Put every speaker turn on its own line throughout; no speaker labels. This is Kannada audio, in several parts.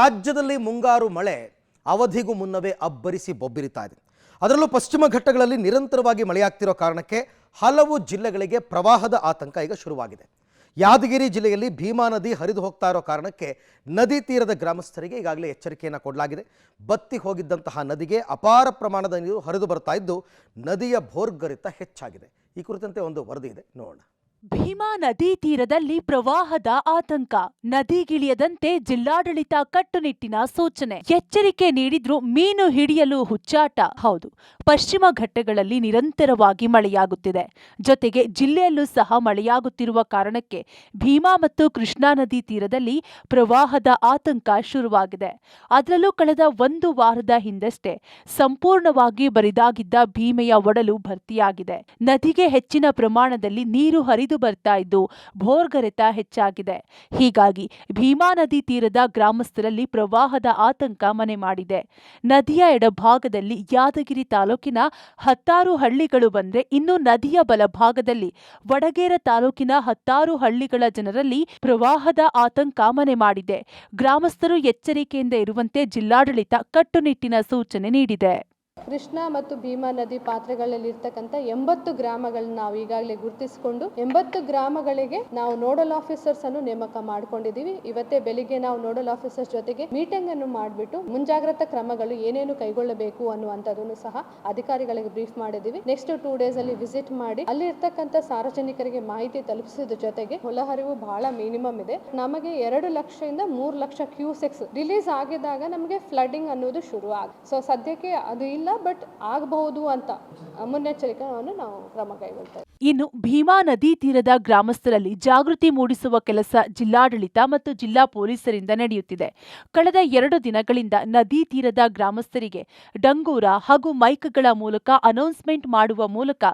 ರಾಜ್ಯದಲ್ಲಿ ಮುಂಗಾರು ಮಳೆ ಅವಧಿಗೂ ಮುನ್ನವೇ ಅಬ್ಬರಿಸಿ ಬೊಬ್ಬಿರಿತಾ ಇದೆ. ಅದರಲ್ಲೂ ಪಶ್ಚಿಮ ಘಟ್ಟಗಳಲ್ಲಿ ನಿರಂತರವಾಗಿ ಮಳೆಯಾಗ್ತಿರೋ ಕಾರಣಕ್ಕೆ ಹಲವು ಜಿಲ್ಲೆಗಳಿಗೆ ಪ್ರವಾಹದ ಆತಂಕ ಈಗ ಶುರುವಾಗಿದೆ. ಯಾದಗಿರಿ ಜಿಲ್ಲೆಯಲ್ಲಿ ಭೀಮಾ ನದಿ ಹರಿದು ಹೋಗ್ತಾ ಇರೋ ಕಾರಣಕ್ಕೆ ನದಿ ತೀರದ ಗ್ರಾಮಸ್ಥರಿಗೆ ಈಗಾಗಲೇ ಎಚ್ಚರಿಕೆಯನ್ನು ಕೊಡಲಾಗಿದೆ. ಬತ್ತಿ ಹೋಗಿದ್ದಂತಹ ನದಿಗೆ ಅಪಾರ ಪ್ರಮಾಣದ ನೀರು ಹರಿದು ಬರ್ತಾ ಇದ್ದು ನದಿಯ ಭೋರ್ಗರೆತ ಹೆಚ್ಚಾಗಿದೆ. ಈ ಕುರಿತಂತೆ ಒಂದು ವರದಿ ಇದೆ, ನೋಡೋಣ.
ಭೀಮಾ ನದಿ ತೀರದಲ್ಲಿ ಪ್ರವಾಹದ ಆತಂಕ. ನದಿಗಿಳಿಯದಂತೆ ಜಿಲ್ಲಾಡಳಿತ ಕಟ್ಟುನಿಟ್ಟಿನ ಸೂಚನೆ. ಎಚ್ಚರಿಕೆ ನೀಡಿದ್ರೂ ಮೀನು ಹಿಡಿಯಲು ಹುಚ್ಚಾಟ. ಹೌದು, ಪಶ್ಚಿಮ ಘಟ್ಟಗಳಲ್ಲಿ ನಿರಂತರವಾಗಿ ಮಳೆಯಾಗುತ್ತಿದೆ. ಜೊತೆಗೆ ಜಿಲ್ಲೆಯಲ್ಲೂ ಸಹ ಮಳೆಯಾಗುತ್ತಿರುವ ಕಾರಣಕ್ಕೆ ಭೀಮಾ ಮತ್ತು ಕೃಷ್ಣಾ ನದಿ ತೀರದಲ್ಲಿ ಪ್ರವಾಹದ ಆತಂಕ ಶುರುವಾಗಿದೆ. ಅದರಲ್ಲೂ ಕಳೆದ ಒಂದು ವಾರದ ಹಿಂದಷ್ಟೇ ಸಂಪೂರ್ಣವಾಗಿ ಬರಿದಾಗಿದ್ದ ಭೀಮೆಯ ಒಡಲು ಭರ್ತಿಯಾಗಿದೆ. ನದಿಗೆ ಹೆಚ್ಚಿನ ಪ್ರಮಾಣದಲ್ಲಿ ನೀರು ಹರಿದು ಬರ್ತಾ ಇದ್ದು ಭೋರ್ಗರೆತ ಹೆಚ್ಚಾಗಿದೆ. ಹೀಗಾಗಿ ಭೀಮಾ ನದಿ ತೀರದ ಗ್ರಾಮಸ್ಥರಲ್ಲಿ ಪ್ರವಾಹದ ಆತಂಕ ಮನೆ ಮಾಡಿದೆ. ನದಿಯ ಎಡಭಾಗದಲ್ಲಿ ಯಾದಗಿರಿ ತಾಲೂಕಿನ 10 ಹಳ್ಳಿಗಳು ಬಂದ್ರೆ, ಇನ್ನು ನದಿಯ ಬಲಭಾಗದಲ್ಲಿ ವಡಗೇರ ತಾಲೂಕಿನ 10 ಹಳ್ಳಿಗಳ ಜನರಲ್ಲಿ ಪ್ರವಾಹದ ಆತಂಕ ಮನೆ ಮಾಡಿದೆ. ಗ್ರಾಮಸ್ಥರು ಎಚ್ಚರಿಕೆಯಿಂದ ಇರುವಂತೆ ಜಿಲ್ಲಾಡಳಿತ ಕಟ್ಟುನಿಟ್ಟಿನ ಸೂಚನೆ ನೀಡಿದೆ.
ಕೃಷ್ಣಾ ಮತ್ತು ಭೀಮಾ ನದಿ ಪಾತ್ರೆಗಳಲ್ಲಿ ಇರ್ತಕ್ಕಂಥ 80 ಗ್ರಾಮಗಳನ್ನ ನಾವು ಈಗಾಗಲೇ ಗುರುತಿಸಿಕೊಂಡು 80 ಗ್ರಾಮಗಳಿಗೆ ನಾವು ನೋಡಲ್ ಆಫೀಸರ್ಸ್ ಅನ್ನು ನೇಮಕ ಮಾಡ್ಕೊಂಡಿದ್ದೀವಿ. ಇವತ್ತೇ ಬೆಳಿಗ್ಗೆ ನಾವು ನೋಡಲ್ ಆಫೀಸರ್ಸ್ ಜೊತೆಗೆ ಮೀಟಿಂಗ್ ಅನ್ನು ಮಾಡಿಬಿಟ್ಟು ಮುಂಜಾಗ್ರತಾ ಕ್ರಮಗಳು ಏನೇನು ಕೈಗೊಳ್ಳಬೇಕು ಅನ್ನುವಂಥದ್ದನ್ನು ಸಹ ಅಧಿಕಾರಿಗಳಿಗೆ ಬ್ರೀಫ್ ಮಾಡಿದ್ದೀವಿ. ನೆಕ್ಸ್ಟ್ 2 ಡೇಸ್ ಅಲ್ಲಿ ವಿಸಿಟ್ ಮಾಡಿ ಅಲ್ಲಿ ಇರ್ತಕ್ಕಂಥ ಸಾರ್ವಜನಿಕರಿಗೆ ಮಾಹಿತಿ ತಲುಪಿಸಿದ ಜೊತೆಗೆ ಹೊಲಹರಿವು ಬಹಳ ಮಿನಿಮಮ್ ಇದೆ. ನಮಗೆ 2 ಲಕ್ಷದಿಂದ 3 ಲಕ್ಷ ಕ್ಯೂಸೆಕ್ಸ್ ರಿಲೀಸ್ ಆಗಿದಾಗ ನಮಗೆ ಫ್ಲಡಿಂಗ್ ಅನ್ನೋದು ಶುರು ಸೊ ಸದ್ಯಕ್ಕೆ ಅದು ಇಲ್ಲ, ಬಟ್ ಆಗಬಹುದು ಅಂತ ಮುನ್ನೆಚ್ಚರಿಕೆಯನ್ನು ನಾವು ಕ್ರಮ ಕೈಗೊಳ್ತೇವೆ.
ಇನ್ನು ಭೀಮಾ ನದಿ ತೀರದ ಗ್ರಾಮಸ್ಥರಲ್ಲಿ ಜಾಗೃತಿ ಮೂಡಿಸುವ ಕೆಲಸ ಜಿಲ್ಲಾಡಳಿತ ಮತ್ತು ಜಿಲ್ಲಾ ಪೊಲೀಸರಿಂದ ನಡೆಯುತ್ತಿದೆ. ಕಳೆದ 2 ದಿನಗಳಿಂದ ನದಿ ತೀರದ ಗ್ರಾಮಸ್ಥರಿಗೆ ಡಂಗೂರ ಹಾಗೂ ಮೈಕ್ಗಳ ಮೂಲಕ ಅನೌನ್ಸ್ಮೆಂಟ್ ಮಾಡುವ ಮೂಲಕ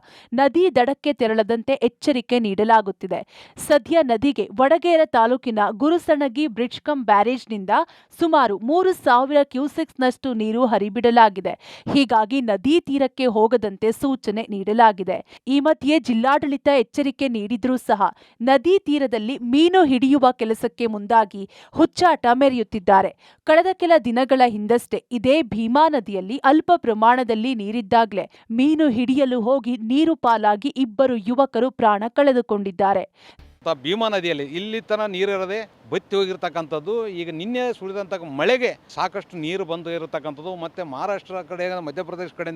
ನದಿ ದಡಕ್ಕೆ ತೆರಳದಂತೆ ಎಚ್ಚರಿಕೆ ನೀಡಲಾಗುತ್ತಿದೆ. ಸದ್ಯ ನದಿಗೆ ವಡಗೇರ ತಾಲೂಕಿನ ಗುರುಸಣಗಿ ಬ್ರಿಡ್ಜ್ ಕಮ್ ಬ್ಯಾರೇಜ್ನಿಂದ ಸುಮಾರು 3,000 ಕ್ಯೂಸೆಕ್ಸ್ನಷ್ಟು ನೀರು ಹರಿಬಿಡಲಾಗಿದೆ. ಹೀಗಾಗಿ ನದಿ ತೀರಕ್ಕೆ ಹೋಗದಂತೆ ಸೂಚನೆ ನೀಡಲಾಗಿದೆ. ಈ ಮಧ್ಯೆ ಜಿಲ್ಲಾಡಳಿತ ಎಚ್ಚರಿಕೆ ನೀಡಿದ್ರೂ ಸಹ ನದಿ ತೀರದಲ್ಲಿ ಮೀನು ಹಿಡಿಯುವ ಕೆಲಸಕ್ಕೆ ಮುಂದಾಗಿ ಹುಚ್ಚಾಟ ಮೆರೆಯುತ್ತಿದ್ದಾರೆ. ಕಳೆದ ಕೆಲ ದಿನಗಳ ಹಿಂದಷ್ಟೇ ಇದೇ ಭೀಮಾ ನದಿಯಲ್ಲಿ ಅಲ್ಪ ಪ್ರಮಾಣದಲ್ಲಿ ನೀರಿದ್ದಾಗಲೇ ಮೀನು ಹಿಡಿಯಲು ಹೋಗಿ ನೀರು ಪಾಲಾಗಿ 2 ಯುವಕರು ಪ್ರಾಣ ಕಳೆದುಕೊಂಡಿದ್ದಾರೆ.
ಭೀಮಾ ನದಿಯಲ್ಲಿ ಇಲ್ಲಿ ತನ ನೀರಿರದೆ ಬತ್ತಿ ಹೋಗಿರ್ತಕ್ಕಂಥದ್ದು, ಈಗ ನಿನ್ನೆ ಸುರಿದಂಥ ಮಳೆಗೆ ಸಾಕಷ್ಟು ನೀರು ಬಂದು ಇರತಕ್ಕಂಥದ್ದು. ಮತ್ತೆ ಮಹಾರಾಷ್ಟ್ರ ಕಡೆ, ಮಧ್ಯಪ್ರದೇಶ ಕಡೆ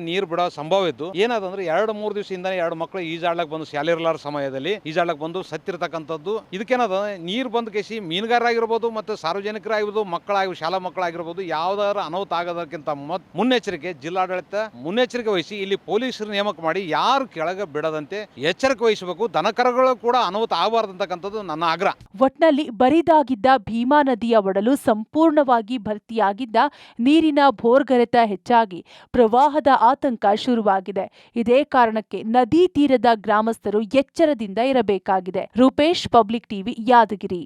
ನೀರು ಬಿಡೋ ಸಂಭವ ಇದ್ದು, ಏನಾದಂದ್ರೆ 2-3 ದಿವಸದಿಂದ 2 ಮಕ್ಕಳು ಈಜಾಡ್ಲಕ್ಕೆ ಬಂದು ಶಾಲೆಯಿರಲಾರ ಸಮಯದಲ್ಲಿ ಈಜಾಡ್ಲಕ್ಕೆ ಬಂದು ಸತ್ತಿರ್ತಕ್ಕಂಥದ್ದು. ಇದಕ್ಕೇನದ ನೀರು ಬಂದು ಕೇಸಿ ಮೀನುಗಾರರಾಗಿರ್ಬೋದು ಮತ್ತು ಸಾರ್ವಜನಿಕರಾಗಿರ್ಬೋದು, ಮಕ್ಕಳಾಗಿ ಶಾಲಾ ಮಕ್ಕಳಾಗಿರ್ಬೋದು, ಯಾವ್ದಾರ ಅನಾಹುತ ಆಗೋದಕ್ಕಿಂತ ಮುನ್ನೆಚ್ಚರಿಕೆ ಜಿಲ್ಲಾಡಳಿತ ಮುನ್ನೆಚ್ಚರಿಕೆ ವಹಿಸಿ ಇಲ್ಲಿ ಪೊಲೀಸರು ನೇಮಕ ಮಾಡಿ ಯಾರು ಕೆಳಗೆ ಬಿಡದಂತೆ ಎಚ್ಚರಿಕೆ ವಹಿಸಬೇಕು. ದನಕರಗಳು ಕೂಡ ಅನಾಹುತ ಆಗಬಾರ್ದಂತಕ್ಕಂಥದ್ದು ನನ್ನ ಆಗ್ರಹ.
ಒಟ್ನಲ್ಲಿ ಬರಿದಾಗಿದ್ದ ಭೀಮಾ ನದಿಯ ಒಡಲು ಸಂಪೂರ್ಣವಾಗಿ ಭರ್ತಿಯಾಗಿದ್ದ ನೀರಿನ ಭೋರ್ಗರೆತ ಹೆಚ್ಚಾಗಿ ಪ್ರವಾಹದ ಆತಂಕ ಶುರುವಾಗಿದೆ. ಇದೇ ಕಾರಣಕ್ಕೆ ನದಿ ತೀರದ ಗ್ರಾಮಸ್ಥರು ಎಚ್ಚರದಿಂದ ಇರಬೇಕಾಗಿದೆ. Rupesh, Public TV, Yadgir.